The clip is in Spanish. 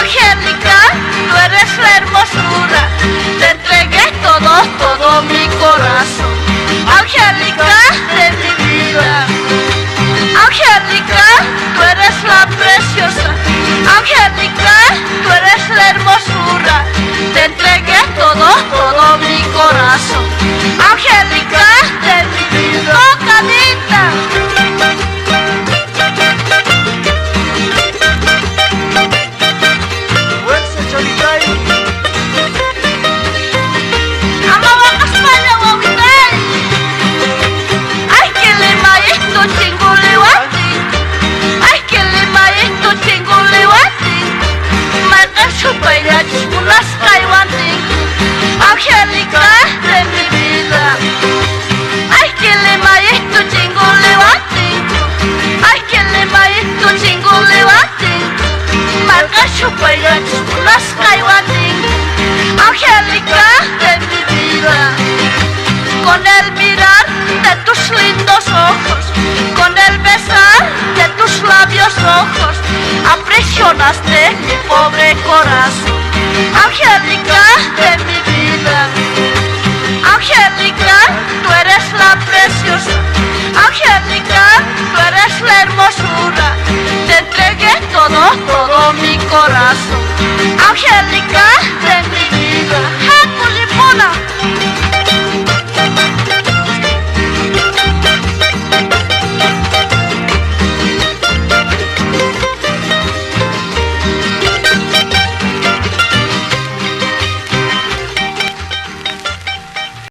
Angélica, tú eres la hermosura, te entregué todo mi corazón. Angélica de mi vida, Angélica, tú eres la preciosa. Angélica, tú eres la hermosura, te entregué todo mi corazón. Angélica de mi vida, tocadita. Angélica de mi vida, ay que le maestro chingo levante, ay que le maestro chingo levante, marca chupaya las caivante. Angélica de mi vida, con el mirar de tus lindos ojos, con el besar de tus labios rojos, apresionaste